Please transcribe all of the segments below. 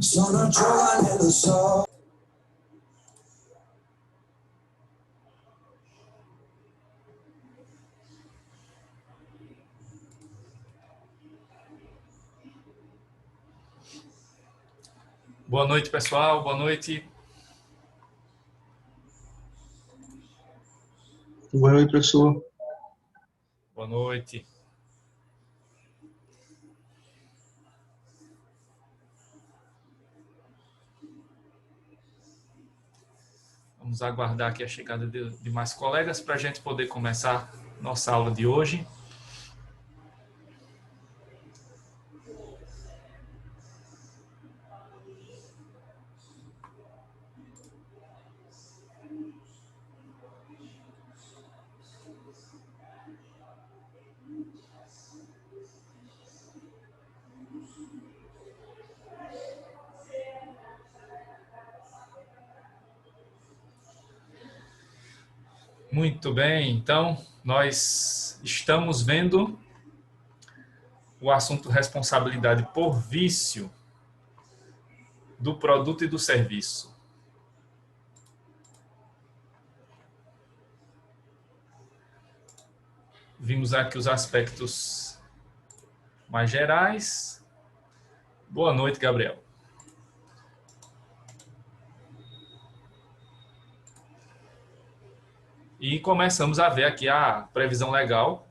Sono giovane, lo so. Boa noite, pessoal. Boa noite. Boa noite, professor. Boa noite. Vamos aguardar aqui a chegada de mais colegas para a gente poder começar nossa aula de hoje. Muito bem, então nós estamos vendo o assunto responsabilidade por vício do produto e do serviço. Vimos aqui os aspectos mais gerais. Boa noite, Gabriel. E começamos a ver aqui a previsão legal,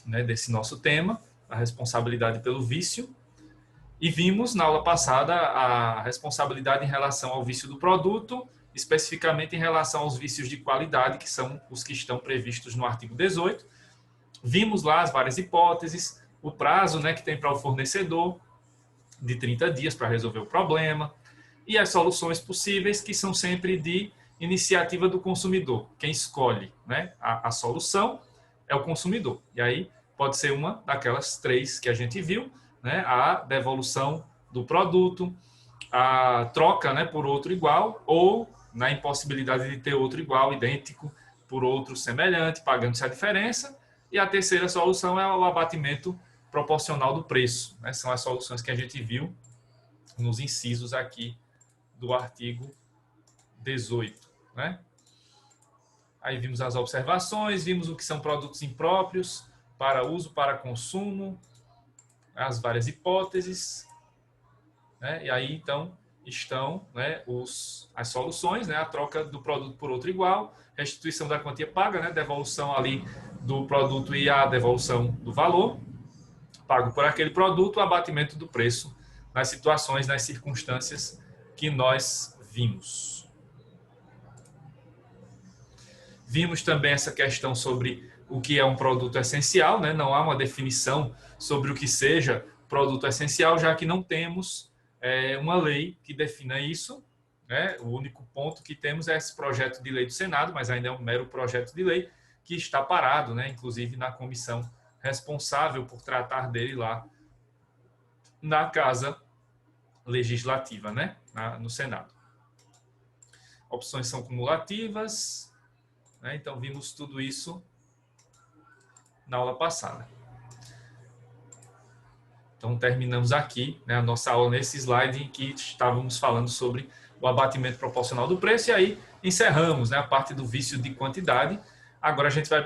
né, desse nosso tema, a responsabilidade pelo vício. E vimos na aula passada a responsabilidade em relação ao vício do produto, especificamente em relação aos vícios de qualidade, que são os que estão previstos no artigo 18. Vimos lá as várias hipóteses, o prazo, né, que tem para o fornecedor, de 30 dias para resolver o problema, e as soluções possíveis, que são sempre de iniciativa do consumidor. Quem escolhe, né, a solução é o consumidor. E aí pode ser uma daquelas três que a gente viu, né, a devolução do produto, a troca, né, por outro igual, ou na impossibilidade de ter outro igual, idêntico, por outro semelhante, pagando-se a diferença. E a terceira solução é o abatimento proporcional do preço, né? São as soluções que a gente viu nos incisos aqui do artigo 18. Né? Aí vimos as observações, vimos o que são produtos impróprios para uso, para consumo, as várias hipóteses, né? E aí então estão, né, as soluções, né? A troca do produto por outro igual, restituição da quantia paga, né? Devolução ali do produto e a devolução do valor pago por aquele produto, o abatimento do preço nas situações, nas circunstâncias que nós vimos. Vimos também essa questão sobre o que é um produto essencial, né? Não há uma definição sobre o que seja produto essencial, já que não temos uma lei que defina isso, né? O único ponto que temos é esse projeto de lei do Senado, mas ainda é um mero projeto de lei que está parado, né? Inclusive na comissão responsável por tratar dele lá na Casa Legislativa, né? No Senado. Opções são cumulativas, né? Então vimos tudo isso na aula passada. Então terminamos aqui, né, a nossa aula nesse slide em que estávamos falando sobre o abatimento proporcional do preço e aí encerramos, né, a parte do vício de quantidade. Agora a gente vai,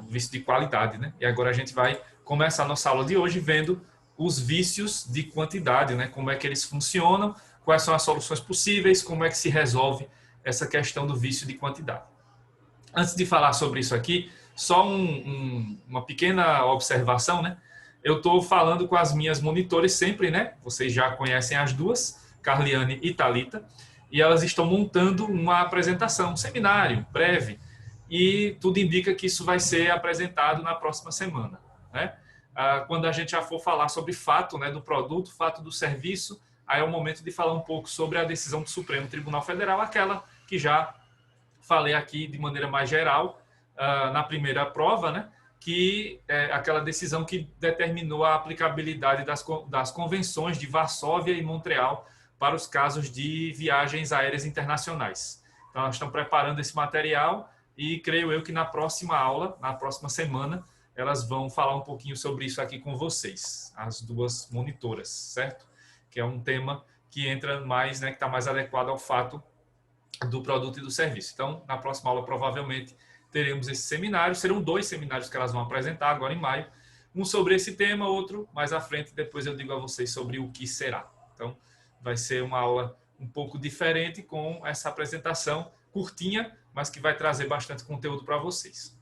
vício de qualidade, né? E agora a gente vai começar a nossa aula de hoje vendo os vícios de quantidade, né? Como é que eles funcionam, quais são as soluções possíveis, como é que se resolve essa questão do vício de quantidade. Antes de falar sobre isso aqui, só uma pequena observação, né? Eu estou falando com as minhas monitores sempre, né? Vocês já conhecem as duas, Carliane e Thalita, e elas estão montando uma apresentação, um seminário breve, e tudo indica que isso vai ser apresentado na próxima semana, né? Quando a gente já for falar sobre fato, né, do produto, fato do serviço, aí é o momento de falar um pouco sobre a decisão do Supremo Tribunal Federal, aquela que já falei aqui de maneira mais geral na primeira prova, né, que é aquela decisão que determinou a aplicabilidade das convenções de Varsóvia e Montreal para os casos de viagens aéreas internacionais. Então, nós estamos preparando esse material e creio eu que na próxima aula, na próxima semana, elas vão falar um pouquinho sobre isso aqui com vocês, as duas monitoras, certo? Que é um tema que entra mais, né, que está mais adequado ao fato do produto e do serviço. Então, na próxima aula, provavelmente, teremos esse seminário. Serão 2 seminários que elas vão apresentar agora em maio. Um sobre esse tema, outro mais à frente. Depois eu digo a vocês sobre o que será. Então, vai ser uma aula um pouco diferente com essa apresentação curtinha, mas que vai trazer bastante conteúdo para vocês.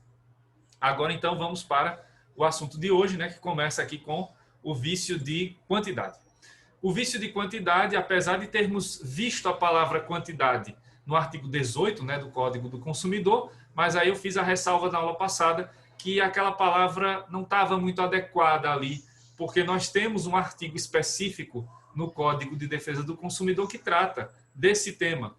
Agora, então, vamos para o assunto de hoje, né, que começa aqui com o vício de quantidade. O vício de quantidade, apesar de termos visto a palavra quantidade no artigo 18, né, do Código do Consumidor, mas aí eu fiz a ressalva na aula passada que aquela palavra não estava muito adequada ali, porque nós temos um artigo específico no Código de Defesa do Consumidor que trata desse tema,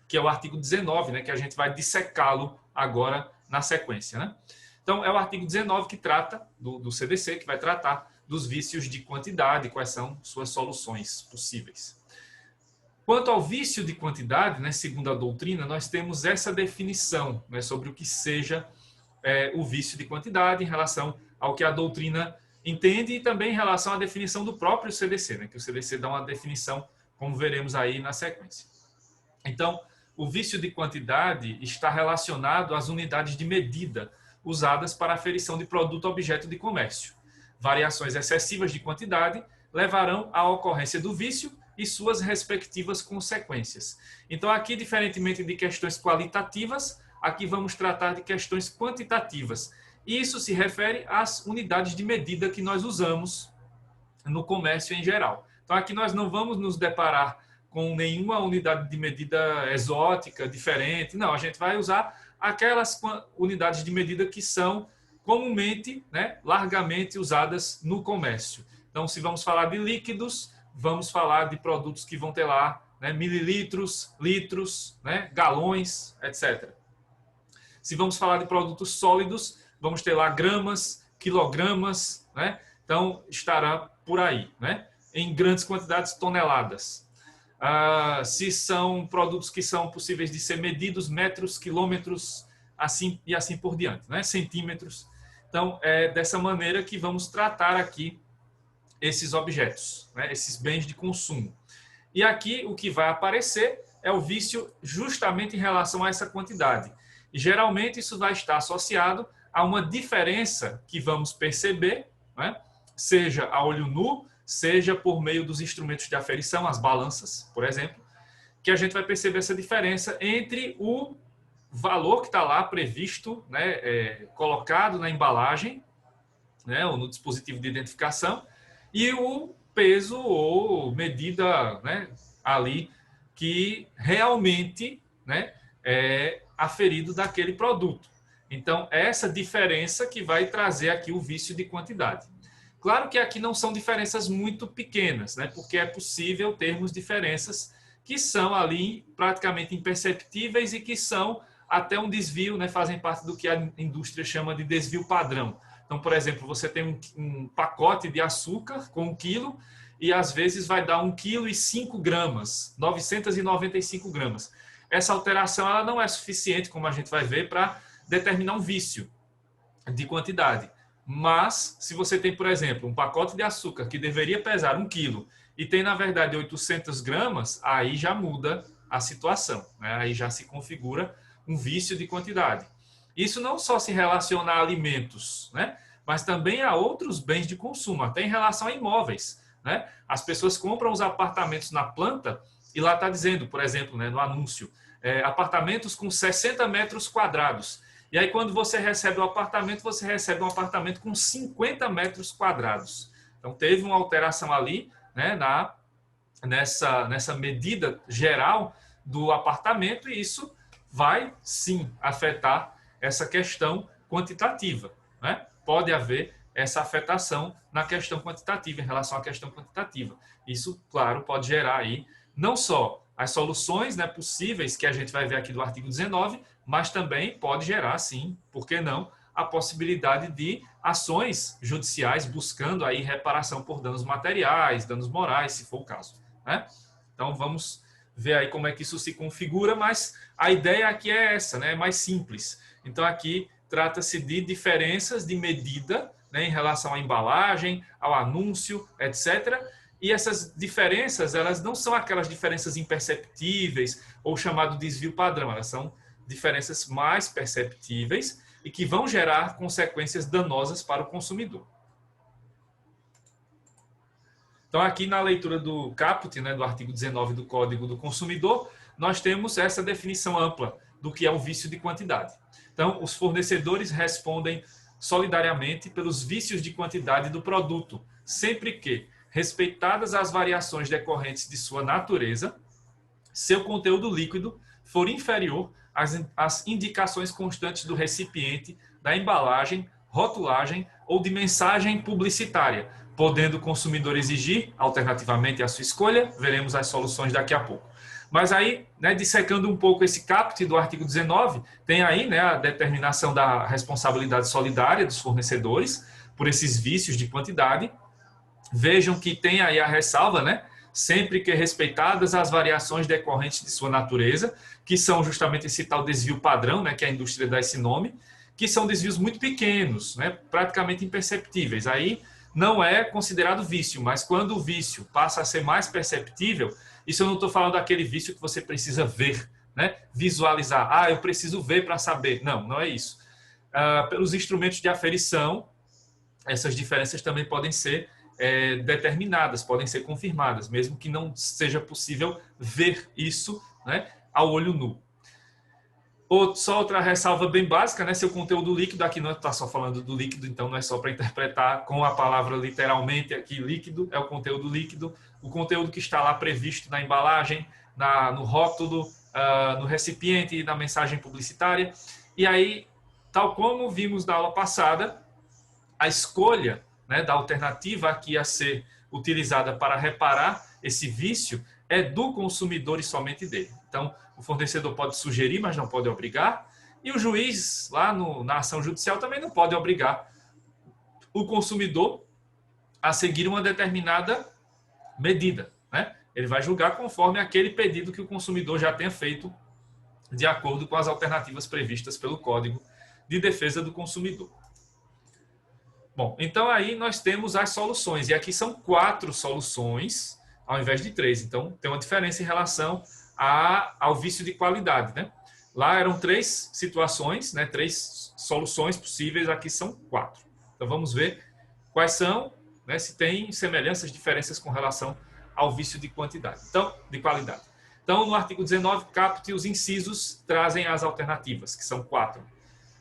que é o artigo 19, né, que a gente vai dissecá-lo agora na sequência, né? Então, é o artigo 19 que trata do CDC, que vai tratar dos vícios de quantidade, quais são suas soluções possíveis. Quanto ao vício de quantidade, né, segundo a doutrina, nós temos essa definição, né, sobre o que seja o vício de quantidade em relação ao que a doutrina entende e também em relação à definição do próprio CDC, né, que o CDC dá uma definição, como veremos aí na sequência. Então, o vício de quantidade está relacionado às unidades de medida usadas para a aferição de produto objeto de comércio. Variações excessivas de quantidade levarão à ocorrência do vício e suas respectivas consequências. Então, aqui, diferentemente de questões qualitativas, aqui vamos tratar de questões quantitativas. Isso se refere às unidades de medida que nós usamos no comércio em geral. Então, aqui nós não vamos nos deparar com nenhuma unidade de medida exótica, diferente. Não, a gente vai usar aquelas unidades de medida que são comumente, né, largamente usadas no comércio. Então, se vamos falar de líquidos, vamos falar de produtos que vão ter lá, né, mililitros, litros, né, galões, etc. Se vamos falar de produtos sólidos, vamos ter lá gramas, quilogramas, né? Então, estará por aí, né? Em grandes quantidades, toneladas. Se são produtos que são possíveis de ser medidos, metros, quilômetros, assim e assim por diante, né? Centímetros. Então, é dessa maneira que vamos tratar aqui esses objetos, né? Esses bens de consumo. E aqui o que vai aparecer é o vício justamente em relação a essa quantidade. E geralmente isso vai estar associado a uma diferença que vamos perceber, né? Seja a olho nu, seja por meio dos instrumentos de aferição, as balanças, por exemplo, que a gente vai perceber essa diferença entre o valor que está lá previsto, né, colocado na embalagem, né, ou no dispositivo de identificação, e o peso ou medida, né, ali que realmente, né, é aferido daquele produto. Então, é essa diferença que vai trazer aqui o vício de quantidade. Claro que aqui não são diferenças muito pequenas, né? Porque é possível termos diferenças que são ali praticamente imperceptíveis e que são até um desvio, né? Fazem parte do que a indústria chama de desvio padrão. Então, por exemplo, você tem um pacote de açúcar com 1 quilo e às vezes vai dar 1 quilo e 5 gramas, 995 gramas. Essa alteração ela não é suficiente, como a gente vai ver, para determinar um vício de quantidade. Mas, se você tem, por exemplo, um pacote de açúcar que deveria pesar 1 quilo e tem, na verdade, 800 gramas, aí já muda a situação, né? Aí já se configura um vício de quantidade. Isso não só se relaciona a alimentos, né? Mas também a outros bens de consumo, até em relação a imóveis, né? As pessoas compram os apartamentos na planta e lá está dizendo, por exemplo, né, no anúncio, apartamentos com 60 metros quadrados. E aí, quando você recebe o apartamento, você recebe um apartamento com 50 metros quadrados. Então, teve uma alteração ali, né, nessa medida geral do apartamento, e isso vai, sim, afetar essa questão quantitativa, né? Pode haver essa afetação na questão quantitativa, em relação à questão quantitativa. Isso, claro, pode gerar aí não só as soluções, né, possíveis que a gente vai ver aqui do artigo 19, mas também pode gerar, sim, por que não, a possibilidade de ações judiciais buscando aí reparação por danos materiais, danos morais, se for o caso, né? Então, vamos ver aí como é que isso se configura, mas a ideia aqui é essa, né? É mais simples. Então, aqui trata-se de diferenças de medida, né, em relação à embalagem, ao anúncio, etc., E essas diferenças, elas não são aquelas diferenças imperceptíveis ou chamado desvio padrão, elas são diferenças mais perceptíveis e que vão gerar consequências danosas para o consumidor. Então, aqui na leitura do caput, né, do artigo 19 do Código do Consumidor, nós temos essa definição ampla do que é o vício de quantidade. Então, os fornecedores respondem solidariamente pelos vícios de quantidade do produto, sempre que, respeitadas as variações decorrentes de sua natureza, seu conteúdo líquido for inferior às indicações constantes do recipiente, da embalagem, rotulagem ou de mensagem publicitária, podendo o consumidor exigir, alternativamente à sua escolha, veremos as soluções daqui a pouco. Mas aí, né, dissecando um pouco esse caput do artigo 19, tem aí, né, a determinação da responsabilidade solidária dos fornecedores por esses vícios de quantidade. Vejam que tem aí a ressalva, né, sempre que respeitadas as variações decorrentes de sua natureza, que são justamente esse tal desvio padrão, né, que a indústria dá esse nome, que são desvios muito pequenos, né, praticamente imperceptíveis. Aí não é considerado vício, mas quando o vício passa a ser mais perceptível, isso eu não estou falando daquele vício que você precisa ver, né, visualizar. Ah, eu preciso ver para saber. Não, não é isso. Pelos instrumentos de aferição, essas diferenças também podem ser determinadas, podem ser confirmadas, mesmo que não seja possível ver isso, né, ao olho nu. Só outra ressalva bem básica, né? Seu conteúdo líquido, aqui não está só falando do líquido, então não é só para interpretar com a palavra literalmente aqui, líquido, é o conteúdo líquido, o conteúdo que está lá previsto na embalagem, no rótulo, no recipiente e na mensagem publicitária. E aí, tal como vimos na aula passada, a escolha, né, da alternativa aqui a ser utilizada para reparar esse vício é do consumidor e somente dele. Então, o fornecedor pode sugerir, mas não pode obrigar. E o juiz, lá na ação judicial, também não pode obrigar o consumidor a seguir uma determinada medida, né? Ele vai julgar conforme aquele pedido que o consumidor já tenha feito, de acordo com as alternativas previstas pelo Código de Defesa do Consumidor. Bom, então aí nós temos as soluções. E aqui são 4 soluções, ao invés de 3. Então, tem uma diferença em relação ao vício de qualidade, né? Lá eram 3 situações, né? 3 soluções possíveis, aqui são 4. Então, vamos ver quais são, né? Se tem semelhanças, diferenças com relação ao vício de quantidade. Então, de qualidade. Então, no artigo 19, caput, os incisos trazem as alternativas, que são 4.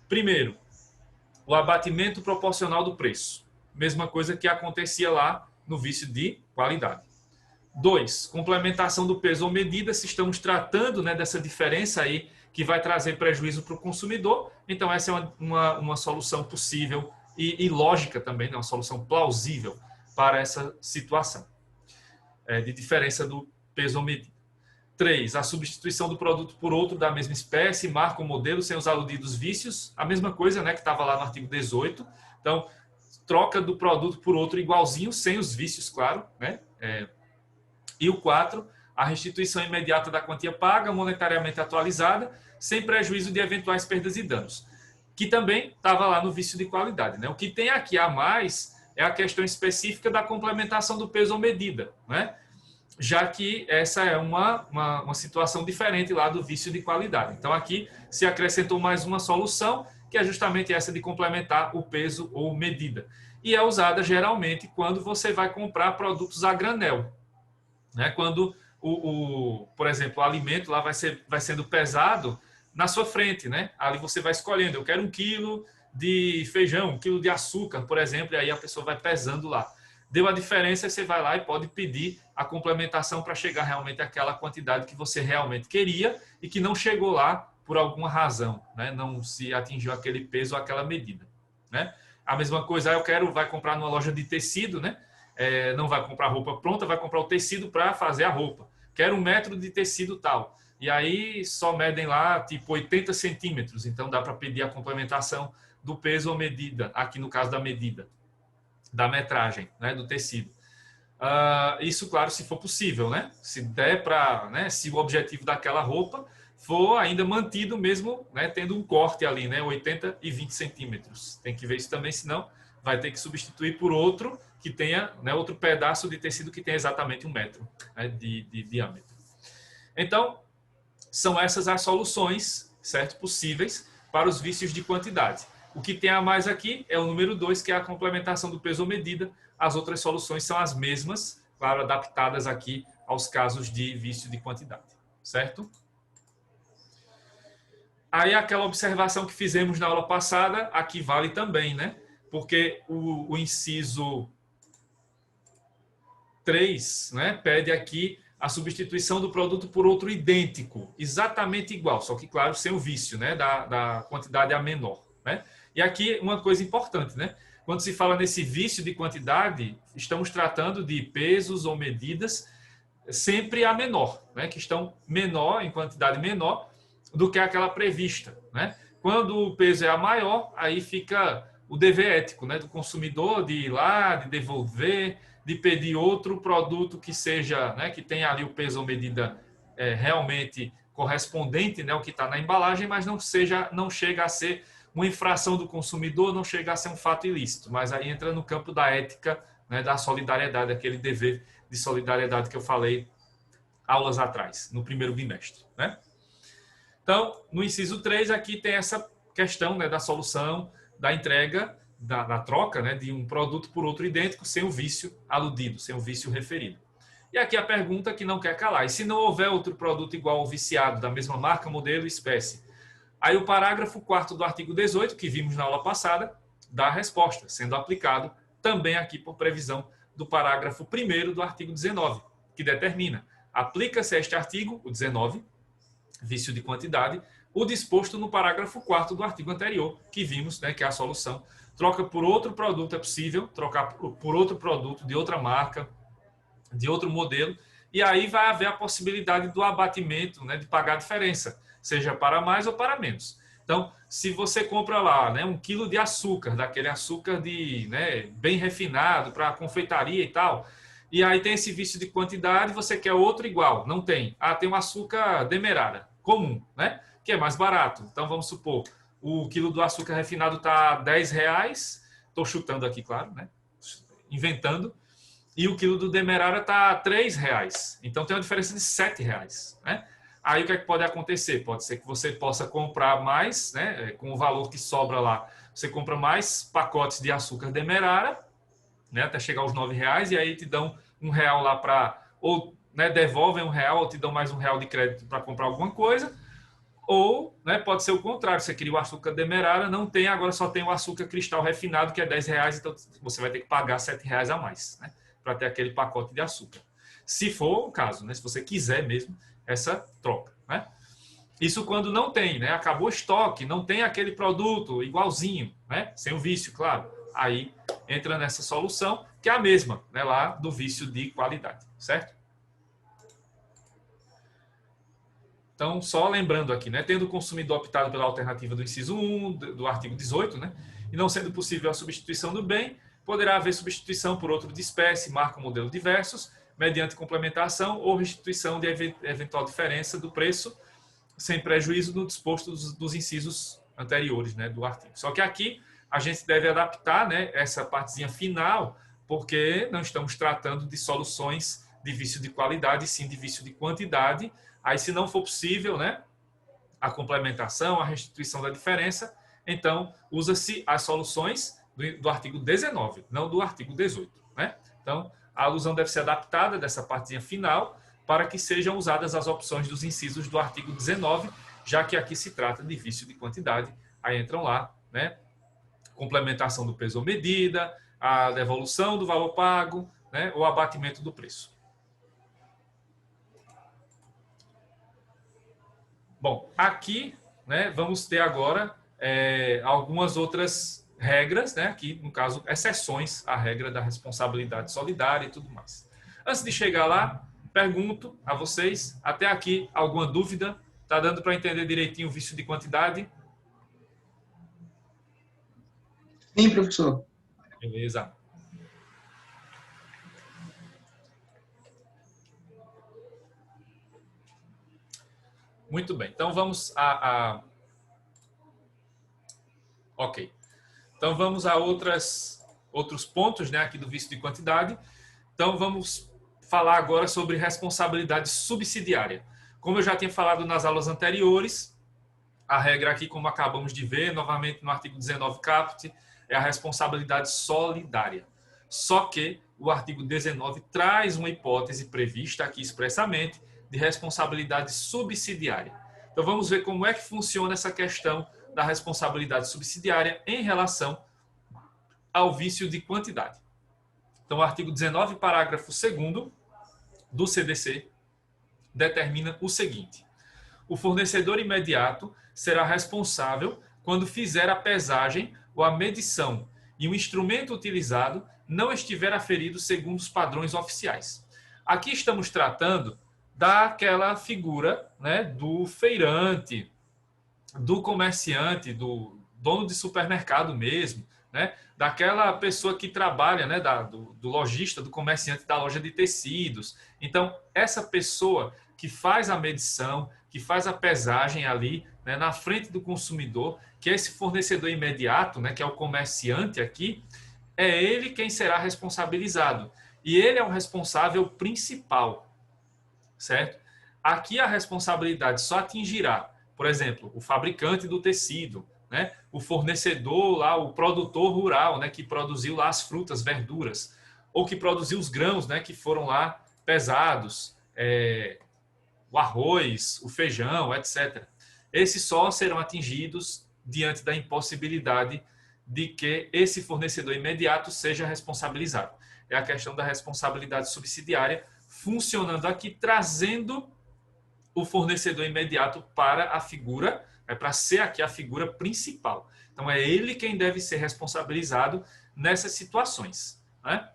Primeiro, o abatimento proporcional do preço. Mesma coisa que acontecia lá no vício de qualidade. 2, complementação do peso ou medida, se estamos tratando, né, dessa diferença aí que vai trazer prejuízo para o consumidor. Então, essa é uma solução possível e lógica também, né, uma solução plausível para essa situação de diferença do peso ou medida. 3, a substituição do produto por outro da mesma espécie, marca ou modelo, sem os aludidos vícios. A mesma coisa, né, que estava lá no artigo 18. Então, troca do produto por outro igualzinho, sem os vícios, claro, né? E o 4, a restituição imediata da quantia paga, monetariamente atualizada, sem prejuízo de eventuais perdas e danos, que também estava lá no vício de qualidade, né? O que tem aqui a mais é a questão específica da complementação do peso ou medida, né? Já que essa é uma situação diferente lá do vício de qualidade. Então, aqui se acrescentou mais uma solução, que é justamente essa de complementar o peso ou medida. E é usada geralmente quando você vai comprar produtos a granel, né? Quando, por exemplo, o alimento lá vai sendo pesado na sua frente, né? Ali você vai escolhendo, eu quero 1 quilo de feijão, 1 quilo de açúcar, por exemplo, e aí a pessoa vai pesando lá. Deu a diferença, você vai lá e pode pedir a complementação para chegar realmente àquela quantidade que você realmente queria e que não chegou lá por alguma razão, né? Não se atingiu aquele peso ou aquela medida, né? A mesma coisa, vai comprar numa loja de tecido, né? Não vai comprar roupa pronta, vai comprar o tecido para fazer a roupa. Quero 1 metro de tecido tal. E aí só medem lá tipo 80 centímetros, então dá para pedir a complementação do peso ou medida, aqui no caso da medida, da metragem, né, do tecido. Isso, claro, se for possível, né? Se der para, né, se o objetivo daquela roupa for ainda mantido mesmo, né, tendo um corte ali, né, 80 e 20 centímetros. Tem que ver isso também, senão vai ter que substituir por outro que tenha, né, outro pedaço de tecido que tenha exatamente 1 metro, né, de diâmetro. Então, são essas as soluções, certo, possíveis para os vícios de quantidade. O que tem a mais aqui é o número 2, que é a complementação do peso ou medida. As outras soluções são as mesmas, claro, adaptadas aqui aos casos de vício de quantidade, certo? Aí aquela observação que fizemos na aula passada, aqui vale também, né? Porque o inciso 3, né, pede aqui a substituição do produto por outro idêntico, exatamente igual, só que, claro, sem o vício, né, da quantidade a menor, né? E aqui uma coisa importante, né? Quando se fala nesse vício de quantidade, estamos tratando de pesos ou medidas sempre a menor, né, que estão menor, em quantidade menor, do que aquela prevista, né? Quando o peso é a maior, aí fica o dever ético, né, do consumidor de ir lá, de devolver, de pedir outro produto que seja, né, que tenha ali o peso ou medida realmente correspondente, né, ao que está na embalagem, mas não chega a ser uma infração do consumidor, não chega a ser um fato ilícito, mas aí entra no campo da ética, né, da solidariedade, aquele dever de solidariedade que eu falei aulas atrás, no primeiro bimestre, né? Então, no inciso 3, aqui tem essa questão, né, da solução, da entrega, da troca, né, de um produto por outro idêntico, sem o vício aludido, sem o vício referido. E aqui a pergunta que não quer calar: e se não houver outro produto igual ao viciado, da mesma marca, modelo e espécie? Aí o parágrafo 4º do artigo 18, que vimos na aula passada, dá a resposta, sendo aplicado também aqui por previsão do parágrafo 1º do artigo 19, que determina: aplica-se a este artigo, o 19, vício de quantidade, o disposto no parágrafo 4º do artigo anterior, que vimos, né, que é a solução. Troca por outro produto é possível, trocar por outro produto de outra marca, de outro modelo, e aí vai haver a possibilidade do abatimento, né, de pagar a diferença, seja para mais ou para menos. Então, se você compra lá, né, 1 quilo de açúcar, daquele açúcar né, bem refinado para confeitaria e tal, e aí tem esse vício de quantidade, você quer outro igual, não tem. Ah, tem um açúcar demerara, comum, né, que é mais barato. Então, vamos supor, o quilo do açúcar refinado está R$10, estou chutando aqui, claro, né, inventando, e o quilo do demerara está R$3. Então, tem uma diferença de R$7, né? Aí, o que é que pode acontecer? Pode ser que você possa comprar mais, né, com o valor que sobra lá, você compra mais pacotes de açúcar demerara, né, até chegar aos R$9, e aí te dão R$1 lá para, ou, né, devolvem R$1 ou te dão mais R$1 de crédito para comprar alguma coisa, ou, né, pode ser o contrário, você queria o açúcar demerara, não tem, agora só tem o açúcar cristal refinado, que é R$10, então você vai ter que pagar R$7 a mais, né, para ter aquele pacote de açúcar. Se for o caso, né, se você quiser mesmo essa troca, né? Isso quando não tem, né? Acabou o estoque, não tem aquele produto igualzinho, né? Sem o vício, claro. Aí entra nessa solução, que é a mesma, né, lá do vício de qualidade, certo? Então, só lembrando aqui, né, tendo o consumidor optado pela alternativa do inciso 1 do artigo 18, né, e não sendo possível a substituição do bem, poderá haver substituição por outro de espécie, marca ou modelo diversos, mediante complementação ou restituição de eventual diferença do preço, sem prejuízo no disposto dos incisos anteriores, né, do artigo. Só que aqui a gente deve adaptar, né, essa partezinha final, porque não estamos tratando de soluções de vício de qualidade, sim de vício de quantidade. Aí, se não for possível, né, a complementação, a restituição da diferença, então usa-se as soluções do artigo 19, não do artigo 18. Né? Então, a alusão deve ser adaptada dessa partezinha final para que sejam usadas as opções dos incisos do artigo 19, já que aqui se trata de vício de quantidade. Aí entram lá, né, complementação do peso ou medida, a devolução do valor pago, né, ou abatimento do preço. Bom, aqui, né, vamos ter agora algumas outras regras, né, aqui, no caso, exceções à regra da responsabilidade solidária e tudo mais. Antes de chegar lá, pergunto a vocês, até aqui, alguma dúvida? Está dando para entender direitinho o vício de quantidade? Sim, professor. Beleza. Muito bem, então vamos Ok. Então vamos a outras outros pontos, né, aqui do vício de quantidade. Então, vamos falar agora sobre responsabilidade subsidiária. Como eu já tinha falado nas aulas anteriores, a regra aqui, como acabamos de ver, novamente no artigo 19 caput, é a responsabilidade solidária. Só que o artigo 19 traz uma hipótese prevista aqui expressamente de responsabilidade subsidiária. Então, vamos ver como é que funciona essa questão da responsabilidade subsidiária em relação ao vício de quantidade. Então, o artigo 19, parágrafo 2º do CDC determina o seguinte: o fornecedor imediato será responsável quando fizer a pesagem ou a medição e o instrumento utilizado não estiver aferido segundo os padrões oficiais. Aqui estamos tratando daquela figura, né, do feirante, do comerciante, do dono de supermercado mesmo, né, daquela pessoa que trabalha, né, do lojista, do comerciante da loja de tecidos. Então, essa pessoa que faz a medição, que faz a pesagem ali, né, na frente do consumidor, que é esse fornecedor imediato, né, que é o comerciante aqui, é ele quem será responsabilizado. E ele é o responsável principal, certo? Aqui a responsabilidade só atingirá, por exemplo, o fabricante do tecido, né, o fornecedor lá, o produtor rural, né, que produziu lá as frutas, verduras, ou que produziu os grãos, né, que foram lá pesados, o arroz, o feijão, etc. Esses só serão atingidos diante da impossibilidade de que esse fornecedor imediato seja responsabilizado. É a questão da responsabilidade subsidiária funcionando aqui, trazendo o fornecedor imediato para a figura, para ser aqui a figura principal. Então, é ele quem deve ser responsabilizado nessas situações, né?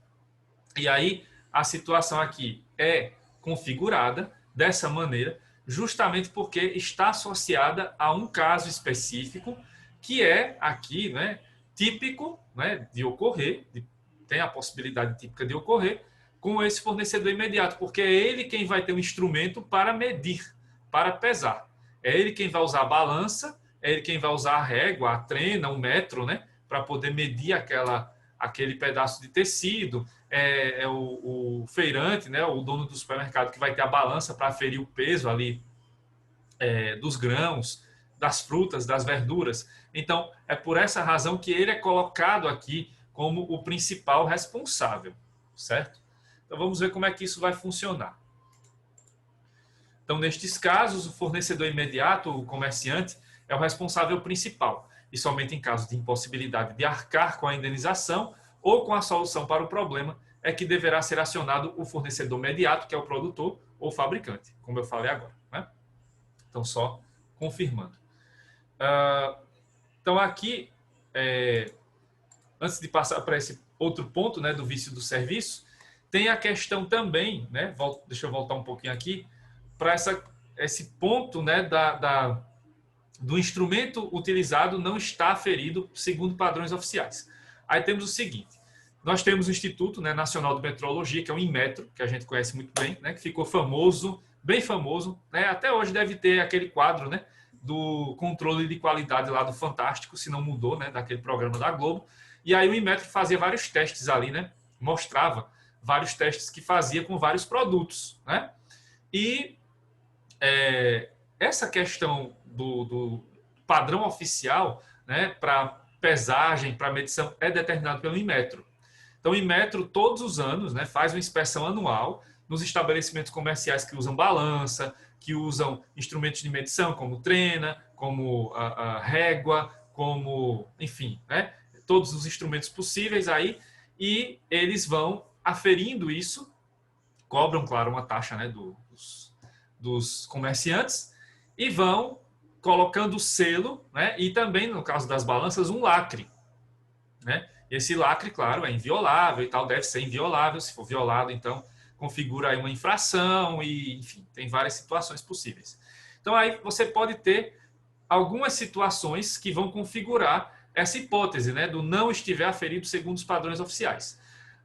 E aí, a situação aqui é configurada dessa maneira, justamente porque está associada a um caso específico, que é aqui, né, típico, né, de ocorrer, tem a possibilidade típica de ocorrer, com esse fornecedor imediato, porque é ele quem vai ter um instrumento para medir, para pesar. É ele quem vai usar a balança, é ele quem vai usar a régua, a trena, o metro, né, para poder medir aquele pedaço de tecido. É o feirante, né, o dono do supermercado, que vai ter a balança para aferir o peso ali dos grãos, das frutas, das verduras. Então, é por essa razão que ele é colocado aqui como o principal responsável, certo? Então, vamos ver como é que isso vai funcionar. Então, nestes casos, o fornecedor imediato, o comerciante, é o responsável principal, e somente em caso de impossibilidade de arcar com a indenização ou com a solução para o problema é que deverá ser acionado o fornecedor imediato, que é o produtor ou fabricante, como eu falei agora, né? Então, só confirmando. Então, aqui, antes de passar para esse outro ponto, né, do vício do serviço, tem a questão também, né, deixa eu voltar um pouquinho aqui, para esse ponto, né, do instrumento utilizado não está aferido segundo padrões oficiais. Aí temos o seguinte: nós temos o Instituto, né, Nacional de Metrologia, que é o Inmetro, que a gente conhece muito bem, né, que ficou famoso, bem famoso, né, até hoje deve ter aquele quadro, né, do controle de qualidade lá do Fantástico, se não mudou, né, daquele programa da Globo. E aí o Inmetro fazia vários testes ali, né, mostrava vários testes que fazia com vários produtos, né, e essa questão do padrão oficial, né, para pesagem, para medição, é determinado pelo Inmetro. Então, o Inmetro, todos os anos, né, faz uma inspeção anual nos estabelecimentos comerciais que usam balança, que usam instrumentos de medição, como trena, como a régua, como, enfim, né, todos os instrumentos possíveis aí, e eles vão aferindo isso, cobram, claro, uma taxa, né, dos comerciantes, e vão colocando selo, né, e também, no caso das balanças, um lacre, né? Esse lacre, claro, é inviolável e tal, deve ser inviolável. Se for violado, então configura aí uma infração e, enfim, tem várias situações possíveis. Então, aí você pode ter algumas situações que vão configurar essa hipótese, né, do não estiver aferido segundo os padrões oficiais.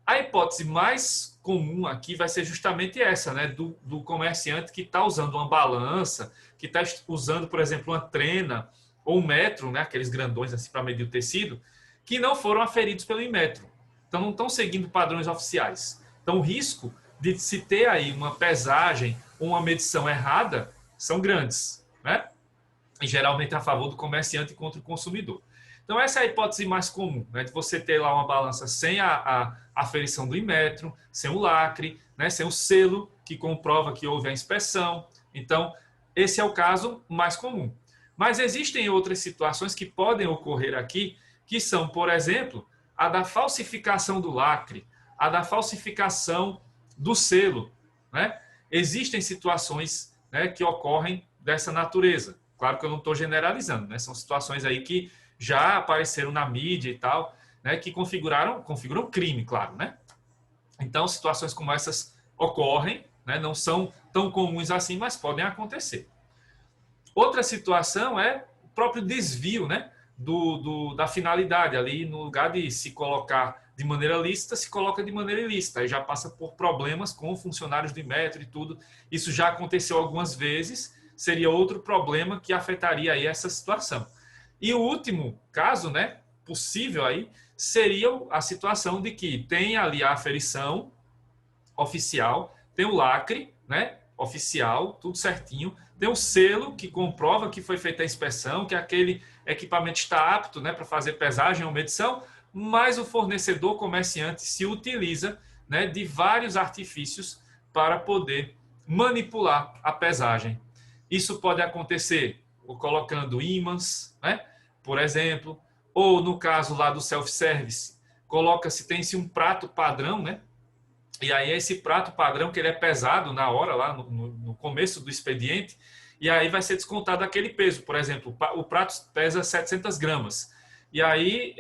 A hipótese mais comum aqui vai ser justamente essa, né, do comerciante que está usando uma balança, que está usando, por exemplo, uma trena ou um metro, né, aqueles grandões assim para medir o tecido, que não foram aferidos pelo Inmetro. Então, não estão seguindo padrões oficiais. Então, o risco de se ter aí uma pesagem ou uma medição errada são grandes, né? E geralmente a favor do comerciante contra o consumidor. Então, essa é a hipótese mais comum, né? De você ter lá uma balança sem a aferição do Inmetro, sem o lacre, né? Sem o selo que comprova que houve a inspeção. Então, esse é o caso mais comum. Mas existem outras situações que podem ocorrer aqui, que são, por exemplo, a da falsificação do lacre, a da falsificação do selo, né? Existem situações, né, que ocorrem dessa natureza. Claro que eu não estou generalizando, né? São situações aí que já apareceram na mídia e tal, né, que configuram crime, claro, né? Então, situações como essas ocorrem, né, não são tão comuns assim, mas podem acontecer. Outra situação é o próprio desvio, né, da finalidade. Ali, no lugar de se colocar de maneira lícita, se coloca de maneira ilícita. Aí já passa por problemas com funcionários do Inmetro e tudo. Isso já aconteceu algumas vezes, seria outro problema que afetaria aí essa situação. E o último caso, né, possível aí, seria a situação de que tem ali a aferição oficial, tem o lacre, né, oficial, tudo certinho, tem o selo que comprova que foi feita a inspeção, que aquele equipamento está apto, né, para fazer pesagem ou medição, mas o fornecedor comerciante se utiliza, né, de vários artifícios para poder manipular a pesagem. Isso pode acontecer colocando ímãs, né, por exemplo, ou no caso lá do self-service, tem-se um prato padrão, né? E aí esse prato padrão, que ele é pesado na hora, lá no começo do expediente, e aí vai ser descontado aquele peso. Por exemplo, o prato pesa 700 gramas. E aí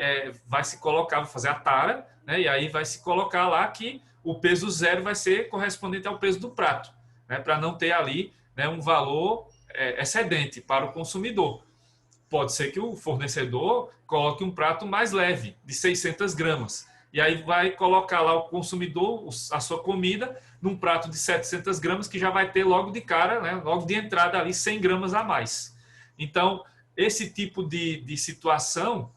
vai se colocar, vai fazer a tara, né? E aí vai se colocar lá que o peso zero vai ser correspondente ao peso do prato, né? Para não ter ali, né, um valor excedente para o consumidor. Pode ser que o fornecedor coloque um prato mais leve, de 600 gramas. E aí vai colocar lá o consumidor, a sua comida, num prato de 700 gramas, que já vai ter logo de cara, né, logo de entrada ali, 100 gramas a mais. Então, esse tipo de situação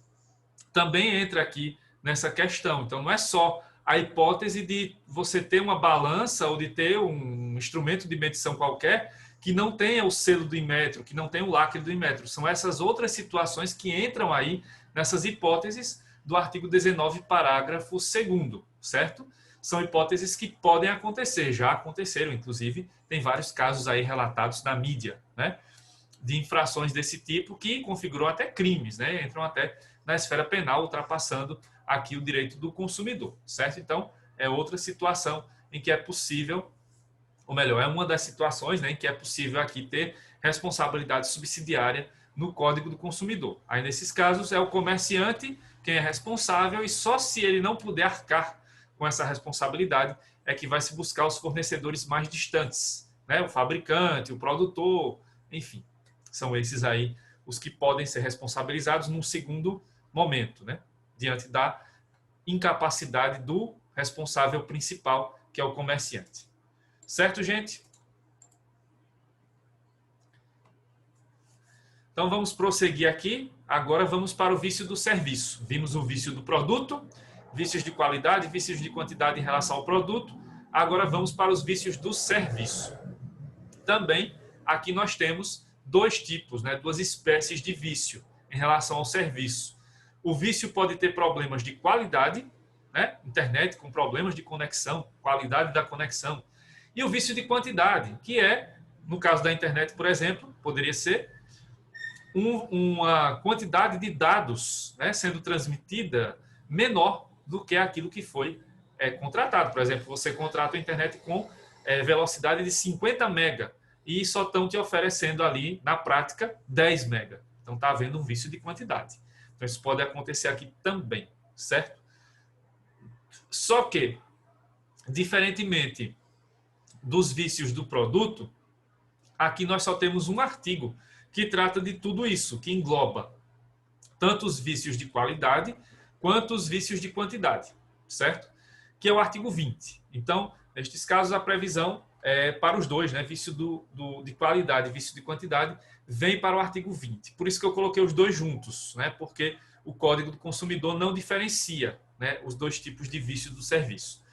também entra aqui nessa questão. Então, não é só a hipótese de você ter uma balança ou de ter um instrumento de medição qualquer que não tenha o selo do Inmetro, que não tenha o lacre do Inmetro. São essas outras situações que entram aí nessas hipóteses do artigo 19, parágrafo 2º, certo? São hipóteses que podem acontecer, já aconteceram, inclusive, tem vários casos aí relatados na mídia, né? De infrações desse tipo que configuram até crimes, né? Entram até na esfera penal, ultrapassando aqui o direito do consumidor, certo? Então, é outra situação em que é possível, ou melhor, é uma das situações, né, em que é possível aqui ter responsabilidade subsidiária no Código do Consumidor. Aí, nesses casos, é o comerciante quem é responsável e só se ele não puder arcar com essa responsabilidade é que vai se buscar os fornecedores mais distantes, né? O fabricante, o produtor, enfim, são esses aí os que podem ser responsabilizados num segundo momento, né? Diante da incapacidade do responsável principal, que é o comerciante. Certo, gente? Então, vamos prosseguir aqui. Agora, vamos para o vício do serviço. Vimos o vício do produto, vícios de qualidade, vícios de quantidade em relação ao produto. Agora, vamos para os vícios do serviço. Também, aqui nós temos dois tipos, né? Duas espécies de vício em relação ao serviço. O vício pode ter problemas de qualidade, né? Internet com problemas de conexão, qualidade da conexão. E o vício de quantidade, que é, no caso da internet, por exemplo, poderia ser uma quantidade de dados, né, sendo transmitida menor do que aquilo que foi contratado. Por exemplo, você contrata a internet com velocidade de 50 mega e só estão te oferecendo ali, na prática, 10 mega. Então, está havendo um vício de quantidade. Então, isso pode acontecer aqui também, certo? Só que, diferentemente dos vícios do produto, aqui nós só temos um artigo que trata de tudo isso, que engloba tanto os vícios de qualidade quanto os vícios de quantidade, certo? Que é o artigo 20. Então, nestes casos, a previsão é para os dois, né? Vício de qualidade e vício de quantidade vem para o artigo 20. Por isso que eu coloquei os dois juntos, né? Porque o Código do Consumidor não diferencia, né, os dois tipos de vício do serviço.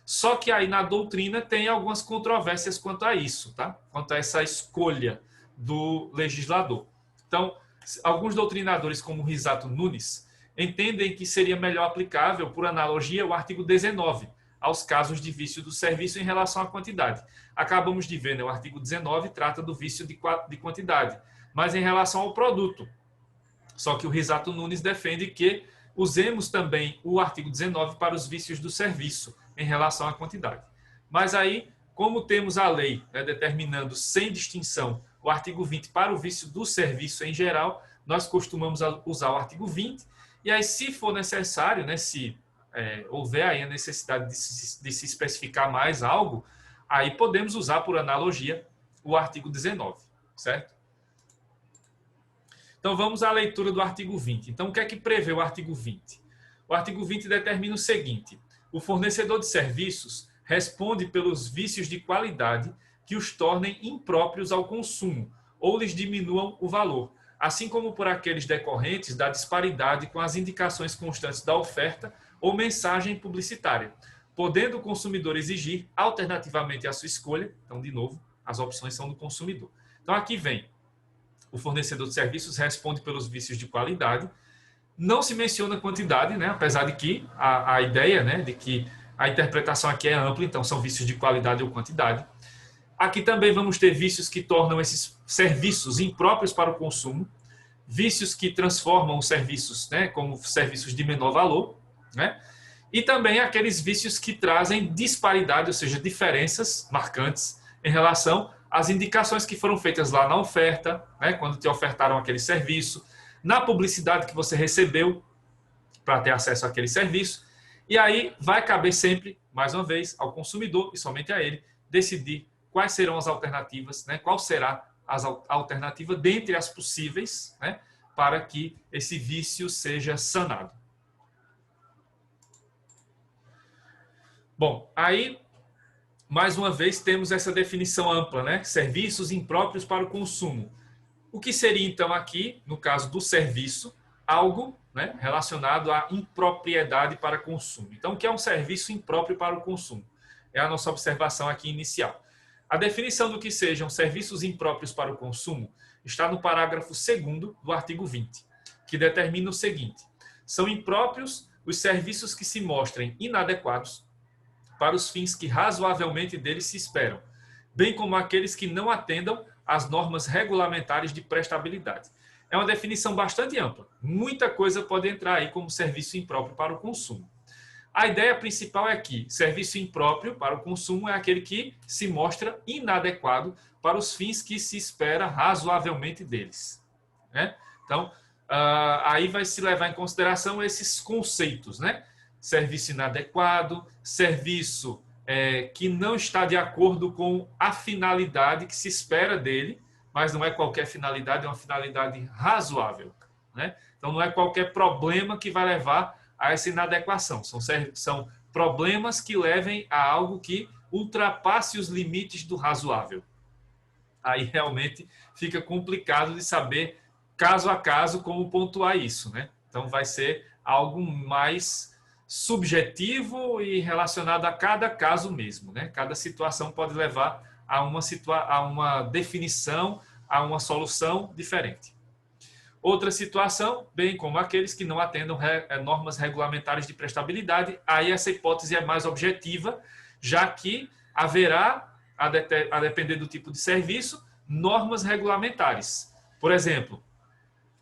Só que aí na doutrina tem algumas controvérsias quanto a isso, tá? Quanto a essa escolha do legislador. Então, alguns doutrinadores, como Risato Nunes, entendem que seria melhor aplicável, por analogia, o artigo 19, aos casos de vício do serviço em relação à quantidade. Acabamos de ver, né, o artigo 19 trata do vício de quantidade, mas em relação ao produto. Só que o Risato Nunes defende que usemos também o artigo 19 para os vícios do serviço em relação à quantidade. Mas aí, como temos a lei, né, determinando sem distinção o artigo 20 para o vício do serviço em geral, nós costumamos usar o artigo 20, e aí, se for necessário, né, se houver aí a necessidade de se especificar mais algo, aí podemos usar por analogia o artigo 19, certo? Então, vamos à leitura do artigo 20. Então, o que é que prevê o artigo 20? O artigo 20 determina o seguinte: o fornecedor de serviços responde pelos vícios de qualidade que os tornem impróprios ao consumo ou lhes diminuam o valor, assim como por aqueles decorrentes da disparidade com as indicações constantes da oferta ou mensagem publicitária, podendo o consumidor exigir alternativamente à sua escolha. Então, de novo, as opções são do consumidor. Então, aqui vem: o fornecedor de serviços responde pelos vícios de qualidade. Não se menciona quantidade, né? Apesar de que a ideia, né, de que a interpretação aqui é ampla, então são vícios de qualidade ou quantidade. Aqui também vamos ter vícios que tornam esses serviços impróprios para o consumo, vícios que transformam os serviços, né, como serviços de menor valor, né? E também aqueles vícios que trazem disparidade, ou seja, diferenças marcantes em relação às indicações que foram feitas lá na oferta, né, quando te ofertaram aquele serviço, na publicidade que você recebeu para ter acesso àquele serviço. E aí vai caber sempre, mais uma vez, ao consumidor e somente a ele decidir quais serão as alternativas, né? Qual será a alternativa dentre as possíveis, né, para que esse vício seja sanado. Bom, aí, mais uma vez, temos essa definição ampla, né? Serviços impróprios para o consumo. O que seria, então, aqui, no caso do serviço, algo, né, relacionado à impropriedade para consumo. Então, o que é um serviço impróprio para o consumo? É a nossa observação aqui inicial. A definição do que sejam serviços impróprios para o consumo está no parágrafo 2º do artigo 20, que determina o seguinte: são impróprios os serviços que se mostrem inadequados para os fins que razoavelmente deles se esperam, bem como aqueles que não atendam às normas regulamentares de prestabilidade. É uma definição bastante ampla. Muita coisa pode entrar aí como serviço impróprio para o consumo. A ideia principal é que serviço impróprio para o consumo é aquele que se mostra inadequado para os fins que se espera razoavelmente deles, né? Então, aí vai se levar em consideração esses conceitos, né? Serviço inadequado, serviço que não está de acordo com a finalidade que se espera dele, mas não é qualquer finalidade, é uma finalidade razoável, né? Então, não é qualquer problema que vai levar a essa inadequação. São problemas que levem a algo que ultrapasse os limites do razoável. Aí, realmente, fica complicado de saber, caso a caso, como pontuar isso, né? Então, vai ser algo mais subjetivo e relacionado a cada caso mesmo, né? Cada situação pode levar a uma definição, a uma solução diferente. Outra situação, bem como aqueles que não atendam normas regulamentares de prestabilidade, aí essa hipótese é mais objetiva, já que haverá, a depender do tipo de serviço, normas regulamentares. Por exemplo,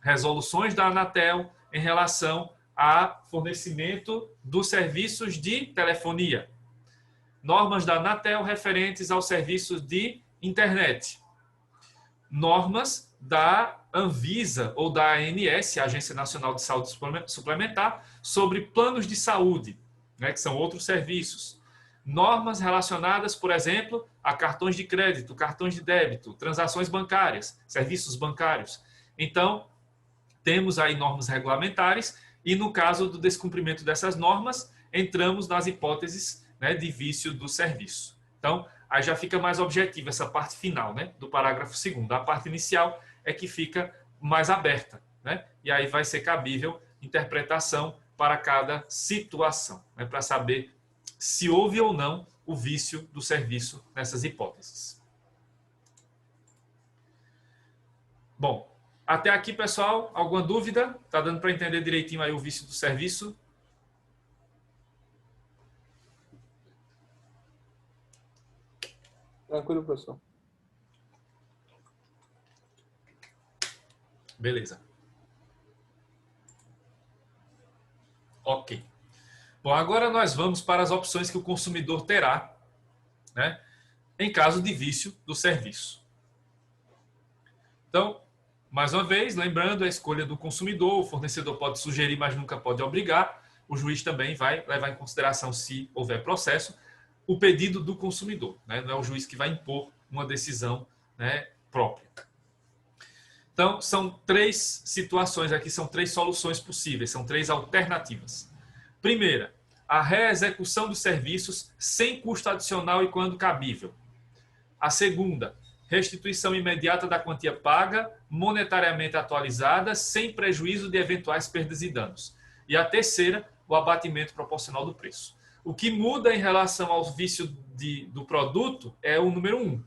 resoluções da Anatel em relação a fornecimento dos serviços de telefonia. Normas da Anatel referentes aos serviços de internet. Normas da Anvisa ou da ANS, a Agência Nacional de Saúde Suplementar, sobre planos de saúde, né, que são outros serviços. Normas relacionadas, por exemplo, a cartões de crédito, cartões de débito, transações bancárias, serviços bancários. Então, temos aí normas regulamentares e, no caso do descumprimento dessas normas, entramos nas hipóteses, né, de vício do serviço. Então, aí já fica mais objetiva essa parte final, né, do parágrafo 2º. A parte inicial é que fica mais aberta, né? E aí vai ser cabível interpretação para cada situação, né, para saber se houve ou não o vício do serviço nessas hipóteses. Bom, até aqui, pessoal, alguma dúvida? Está dando para entender direitinho aí o vício do serviço? Tranquilo, professor. Beleza. Ok. Bom, agora nós vamos para as opções que o consumidor terá, né, em caso de vício do serviço. Então, mais uma vez, lembrando a escolha do consumidor, o fornecedor pode sugerir, mas nunca pode obrigar. O juiz também vai levar em consideração, se houver processo, o pedido do consumidor, né? Não é o juiz que vai impor uma decisão, né, própria. Então, são 3 situações aqui, são 3 soluções possíveis, são 3 alternativas. Primeira, a reexecução dos serviços sem custo adicional e quando cabível. A segunda, restituição imediata da quantia paga, monetariamente atualizada, sem prejuízo de eventuais perdas e danos. E a terceira, o abatimento proporcional do preço. O que muda em relação ao vício do produto é o número 1.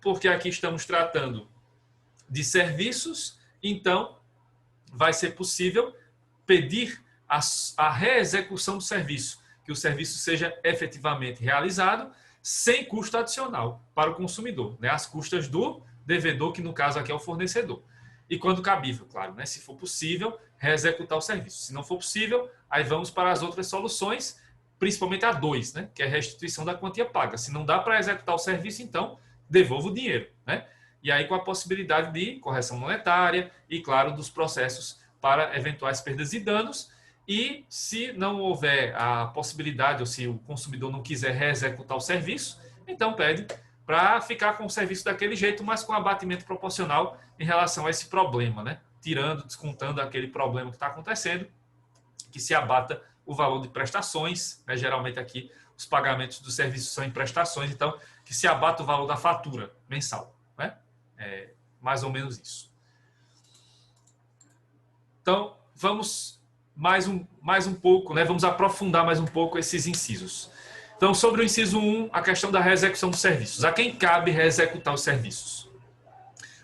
Porque aqui estamos tratando de serviços, então vai ser possível pedir a reexecução do serviço, que o serviço seja efetivamente realizado sem custo adicional para o consumidor, né? As custas do devedor, que no caso aqui é o fornecedor. E quando cabível, claro, né? Se for possível, reexecutar o serviço. Se não for possível, aí vamos para as outras soluções, principalmente a 2, né? Que é a restituição da quantia paga. Se não dá para executar o serviço, então devolva o dinheiro, né? E aí com a possibilidade de correção monetária e, claro, dos processos para eventuais perdas e danos. E se não houver a possibilidade, ou se o consumidor não quiser reexecutar o serviço, então pede para ficar com o serviço daquele jeito, mas com abatimento proporcional em relação a esse problema, né? Tirando, descontando aquele problema que está acontecendo, que se abata o valor de prestações, né? Geralmente aqui os pagamentos do serviço são em prestações, então que se abata o valor da fatura mensal, né? É mais ou menos isso. Então, vamos mais um pouco, né? Vamos aprofundar mais um pouco esses incisos. Então, sobre o inciso 1, a questão da reexecução dos serviços. A quem cabe reexecutar os serviços?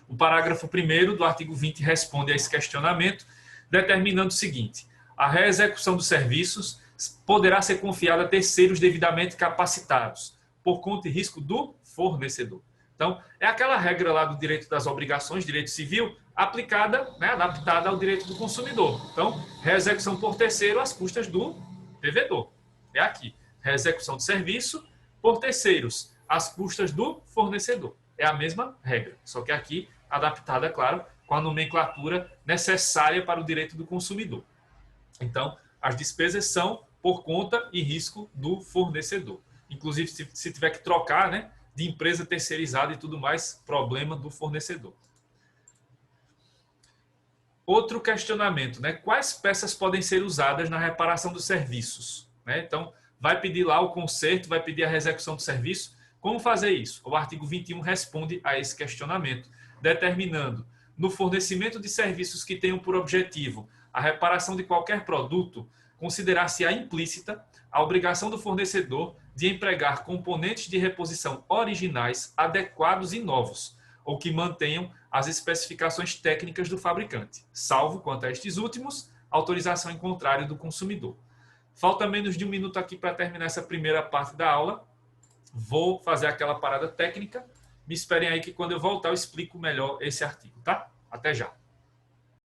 O parágrafo 1º do artigo 20 responde a esse questionamento, determinando o seguinte: a reexecução dos serviços poderá ser confiada a terceiros devidamente capacitados, por conta e risco do fornecedor. Então, é aquela regra lá do direito das obrigações, direito civil, aplicada, né, adaptada ao direito do consumidor. Então, reexecução por terceiro às custas do devedor. É aqui. Reexecução de serviço por terceiros às custas do fornecedor. É a mesma regra, só que aqui adaptada, claro, com a nomenclatura necessária para o direito do consumidor. Então, as despesas são por conta e risco do fornecedor. Inclusive, se tiver que trocar, né, de empresa terceirizada e tudo mais, problema do fornecedor. Outro questionamento, né? Quais peças podem ser usadas na reparação dos serviços? Né? Então, vai pedir lá o conserto, vai pedir a reexecução do serviço. Como fazer isso? O artigo 21 responde a esse questionamento, determinando, no fornecimento de serviços que tenham por objetivo a reparação de qualquer produto, considerar-se-á implícita a obrigação do fornecedor de empregar componentes de reposição originais, adequados e novos, ou que mantenham as especificações técnicas do fabricante, salvo quanto a estes últimos, autorização em contrário do consumidor. Falta menos de 1 minuto aqui para terminar essa primeira parte da aula. Vou fazer aquela parada técnica. Me esperem aí que quando eu voltar eu explico melhor esse artigo, tá? Até já.